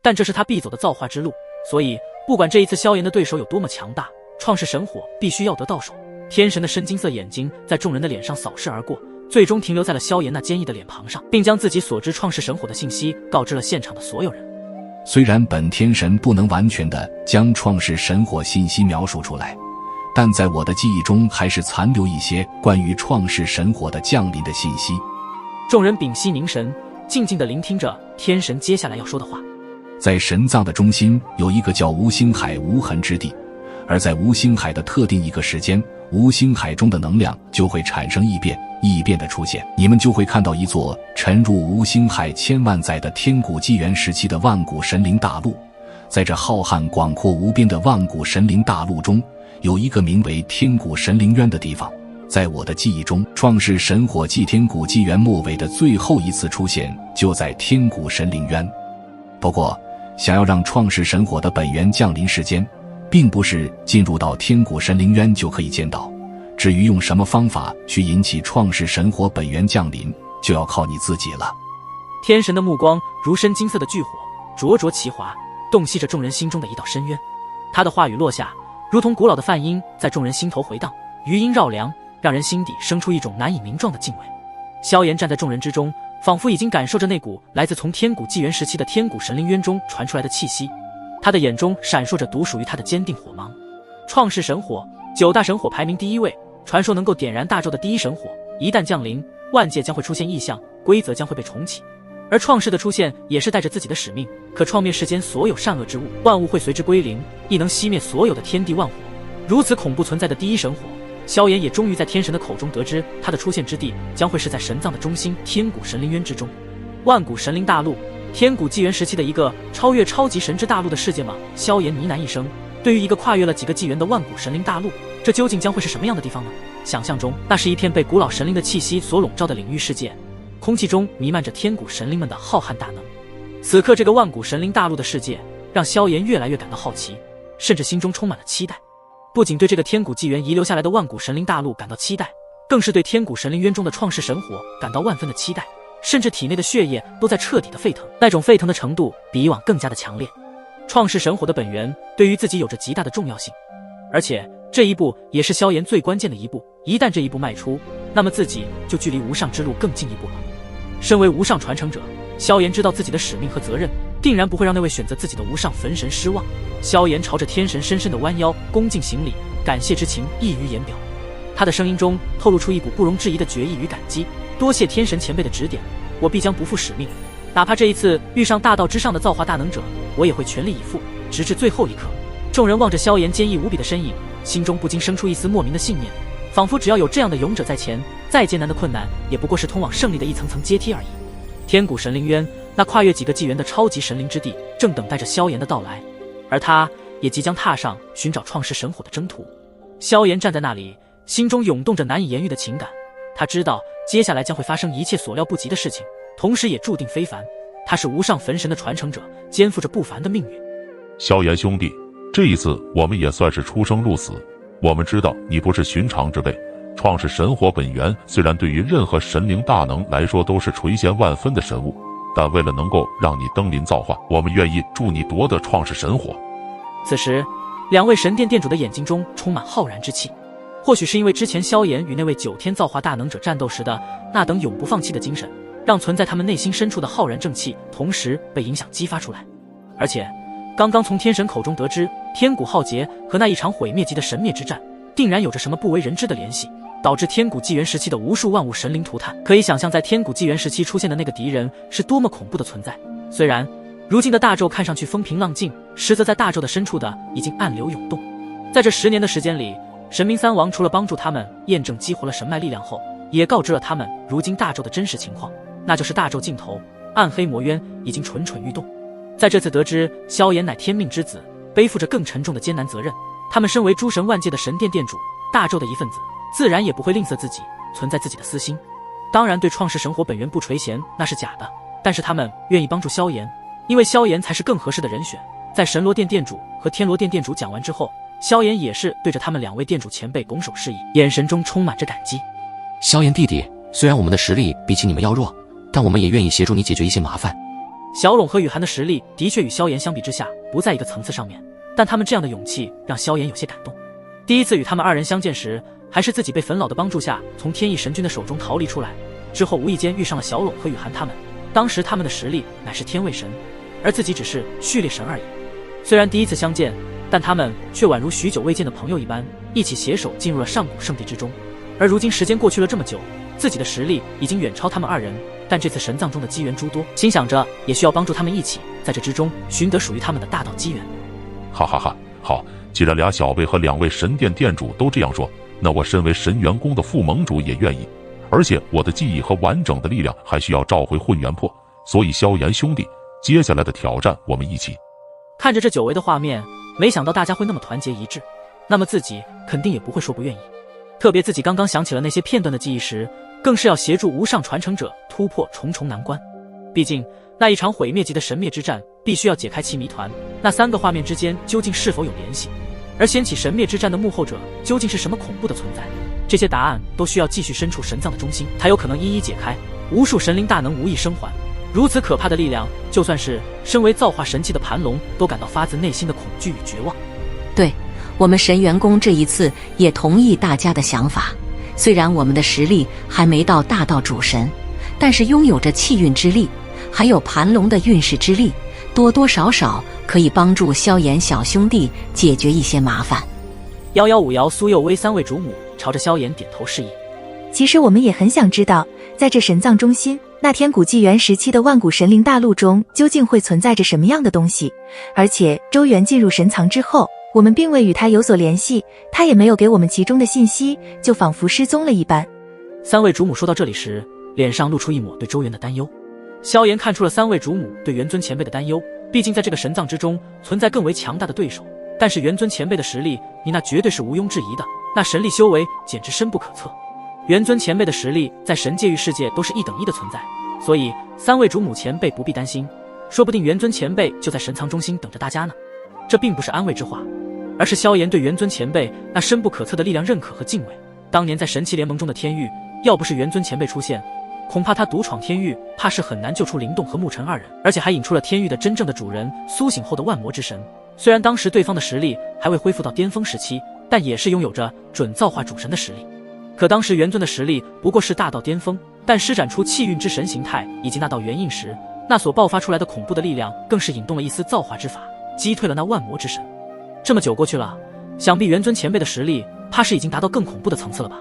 但这是他必走的造化之路，所以不管这一次萧炎的对手有多么强大，创世神火必须要得到手。天神的深金色眼睛在众人的脸上扫视而过，最终停留在了萧炎那坚毅的脸庞上，并将自己所知创世神火的信息告知了现场的所有人。虽然本天神不能完全的将创世神火信息描述出来，但在我的记忆中还是残留一些关于创世神火的降临的信息。众人屏息凝神，静静地聆听着天神接下来要说的话。在神藏的中心有一个叫无星海无痕之地，而在无星海的特定一个时间，无星海中的能量就会产生异变，异变的出现，你们就会看到一座沉入无星海千万载的天古纪元时期的万古神灵大陆。在这浩瀚广阔无边的万古神灵大陆中，有一个名为天古神灵渊的地方。在我的记忆中，创世神火继天古纪元末尾的最后一次出现就在天古神灵渊。不过想要让创世神火的本源降临世间，并不是进入到天古神灵渊就可以见到，至于用什么方法去引起创世神火本源降临，就要靠你自己了。天神的目光如深金色的巨火，灼灼其华，洞悉着众人心中的一道深渊。他的话语落下，如同古老的梵音在众人心头回荡，余音绕梁，让人心底生出一种难以名状的敬畏。萧炎站在众人之中，仿佛已经感受着那股来自从天古纪元时期的天古神灵渊中传出来的气息，他的眼中闪烁着独属于他的坚定火芒。创世神火，9大神火排名第1位，传说能够点燃大宙的第一神火，一旦降临，万界将会出现异象，规则将会被重启。而创世的出现也是带着自己的使命，可创灭世间所有善恶之物，万物会随之归零，亦能熄灭所有的天地万火。如此恐怖存在的第一神火，萧炎也终于在天神的口中得知，他的出现之地将会是在神藏的中心天古神灵渊之中。万古神灵大陆，天古纪元时期的一个超越超级神之大陆的世界吗？萧炎呢喃一声，对于一个跨越了几个纪元的万古神灵大陆，这究竟将会是什么样的地方呢？想象中，那是一片被古老神灵的气息所笼罩的领域世界，空气中弥漫着天古神灵们的浩瀚大能。此刻这个万古神灵大陆的世界让萧炎越来越感到好奇，甚至心中充满了期待。不仅对这个天古纪元遗留下来的万古神灵大陆感到期待，更是对天古神灵渊中的创世神火感到万分的期待，甚至体内的血液都在彻底的沸腾，那种沸腾的程度比以往更加的强烈。创世神火的本源对于自己有着极大的重要性，而且这一步也是萧炎最关键的一步，一旦这一步迈出，那么自己就距离无上之路更进一步了。身为无上传承者，萧炎知道自己的使命和责任，定然不会让那位选择自己的无上焚神失望。萧炎朝着天神深深的弯腰，恭敬行礼，感谢之情溢于言表。他的声音中透露出一股不容置疑的决意与感激，多谢天神前辈的指点，我必将不负使命，哪怕这一次遇上大道之上的造化大能者，我也会全力以赴，直至最后一刻。众人望着萧炎坚毅无比的身影，心中不禁生出一丝莫名的信念，仿佛只要有这样的勇者在前，再艰难的困难也不过是通往胜利的一层层阶梯而已。天古神灵渊，那跨越几个纪元的超级神灵之地，正等待着萧炎的到来，而他也即将踏上寻找创世神火的征途。萧炎站在那里，心中涌动着难以言喻的情感，他知道接下来将会发生一切所料不及的事情，同时也注定非凡。他是无上焚神的传承者，肩负着不凡的命运。萧炎兄弟，这一次我们也算是出生入死。我们知道你不是寻常之辈，创世神火本源虽然对于任何神灵大能来说都是垂涎万分的神物，但为了能够让你登临造化，我们愿意助你夺得创世神火。此时两位神殿殿主的眼睛中充满浩然之气，或许是因为之前萧炎与那位9天造化大能者战斗时的那等永不放弃的精神，让存在他们内心深处的浩然正气同时被影响激发出来。而且刚刚从天神口中得知，天古浩劫和那一场毁灭级的神灭之战定然有着什么不为人知的联系，导致天古纪元时期的无数万物神灵涂炭。可以想象在天古纪元时期出现的那个敌人是多么恐怖的存在。虽然如今的大宙看上去风平浪静，实则在大宙的深处的已经暗流涌动。在这10年的时间里，神明三王除了帮助他们验证激活了神脉力量后，也告知了他们如今大宙的真实情况，那就是大宙尽头暗黑魔渊已经蠢蠢欲动。在这次得知萧炎乃天命之子，背负着更沉重的艰难责任，他们身为诸神万界的神殿殿主，大宙的一份子，自然也不会吝啬自己，存在自己的私心。当然对创世神火本源不垂涎那是假的，但是他们愿意帮助萧炎，因为萧炎才是更合适的人选。在神罗殿殿主和天罗殿殿主讲完之后，萧炎也是对着他们2位殿主前辈拱手示意，眼神中充满着感激。萧炎弟弟，虽然我们的实力比起你们要弱，但我们也愿意协助你解决一些麻烦。小拢和雨涵的实力的确与萧炎相比之下不在一个层次上面，但他们这样的勇气让萧炎有些感动。第一次与他们二人相见时，还是自己被粉老的帮助下从天意神君的手中逃离出来，之后无意间遇上了小拢和雨涵他们。当时他们的实力乃是天位神，而自己只是序列神而已。虽然第一次相见，但他们却宛如许久未见的朋友一般，一起携手进入了上古圣地之中。而如今时间过去了这么久，自己的实力已经远超他们二人，但这次神藏中的机缘诸多，心想着也需要帮助他们一起在这之中寻得属于他们的大道机缘。哈哈哈，好，既然俩小辈和2位神殿殿主都这样说，那我身为神元宫的副盟主也愿意。而且我的记忆和完整的力量还需要召回混元魄，所以萧炎兄弟，接下来的挑战我们一起。看着这久违的画面，没想到大家会那么团结一致，那么自己肯定也不会说不愿意。特别自己刚刚想起了那些片段的记忆时，更是要协助无上传承者突破重重难关。毕竟那一场毁灭级的神灭之战必须要解开其谜团，那3个画面之间究竟是否有联系，而掀起神灭之战的幕后者究竟是什么恐怖的存在，这些答案都需要继续深处神藏的中心才有可能一一解开。无数神灵大能无一生还，如此可怕的力量，就算是身为造化神器的盘龙都感到发自内心的恐惧与绝望。对，我们神元宫这一次也同意大家的想法，虽然我们的实力还没到大道主神，但是拥有着气运之力，还有盘龙的运势之力，多多少少可以帮助萧炎小兄弟解决一些麻烦。115瑶、苏佑威3位主母朝着萧炎点头示意。其实我们也很想知道，在这神藏中心那天古纪元时期的万古神灵大陆中，究竟会存在着什么样的东西。而且周元进入神藏之后，我们并未与他有所联系，他也没有给我们其中的信息，就仿佛失踪了一般。3位主母说到这里时，脸上露出一抹对周元的担忧。萧炎看出了3位主母对元尊前辈的担忧，毕竟在这个神藏之中存在更为强大的对手，但是元尊前辈的实力，你那绝对是毋庸置疑的，那神力修为简直深不可测。元尊前辈的实力在神界域世界都是1等1的存在，所以3位主母前辈不必担心，说不定元尊前辈就在神藏中心等着大家呢。这并不是安慰之话，而是萧炎对元尊前辈那深不可测的力量认可和敬畏。当年在神奇联盟中的天域，要不是元尊前辈出现，恐怕他独闯天域，怕是很难救出灵动和沐尘2人，而且还引出了天域的真正的主人苏醒后的万魔之神。虽然当时对方的实力还未恢复到巅峰时期，但也是拥有着准造化主神的实力。可当时元尊的实力不过是大道巅峰，但施展出气运之神形态以及那道元印时，那所爆发出来的恐怖的力量更是引动了一丝造化之法，击退了那万魔之神。这么久过去了，想必元尊前辈的实力怕是已经达到更恐怖的层次了吧。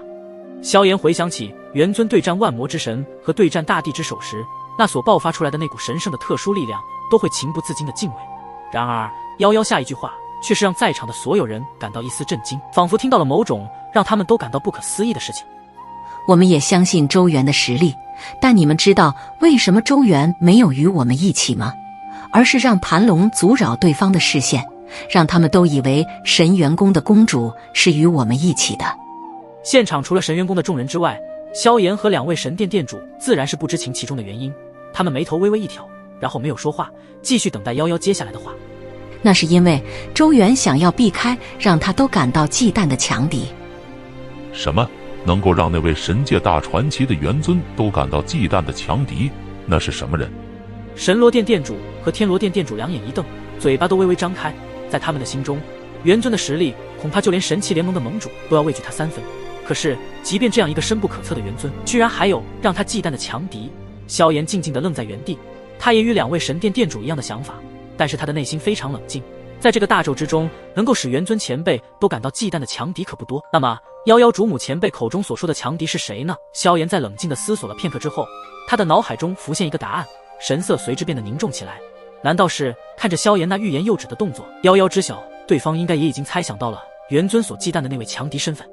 萧炎回想起元尊对战万魔之神和对战大地之手时，那所爆发出来的那股神圣的特殊力量，都会情不自禁的敬畏。然而111下一句话却是让在场的所有人感到一丝震惊，仿佛听到了某种让他们都感到不可思议的事情。我们也相信周元的实力，但你们知道为什么周元没有与我们一起吗？而是让盘龙阻扰对方的视线，让他们都以为神元宫的公主是与我们一起的。现场除了神元宫的众人之外，萧炎和2位神殿殿主自然是不知情其中的原因，他们眉头微微一挑，然后没有说话，继续等待111接下来的话。那是因为周元想要避开让他都感到忌惮的强敌。什么？能够让那位神界大传奇的元尊都感到忌惮的强敌，那是什么人？神罗殿殿主和天罗殿殿主两眼一瞪，嘴巴都微微张开。在他们的心中，元尊的实力恐怕就连神奇联盟的盟主都要畏惧他3分。可是即便这样一个深不可测的元尊，居然还有让他忌惮的强敌。萧炎静静地愣在原地，他也与2位神殿殿主一样的想法，但是他的内心非常冷静。在这个大咒之中，能够使元尊前辈都感到忌惮的强敌可不多。那么111主母前辈口中所说的强敌是谁呢？萧炎在冷静地思索了片刻之后，他的脑海中浮现一个答案，神色随之变得凝重起来。难道是看着萧炎那欲言又止的动作，111知晓对方应该也已经猜想到了元尊所忌惮的那位强敌身份。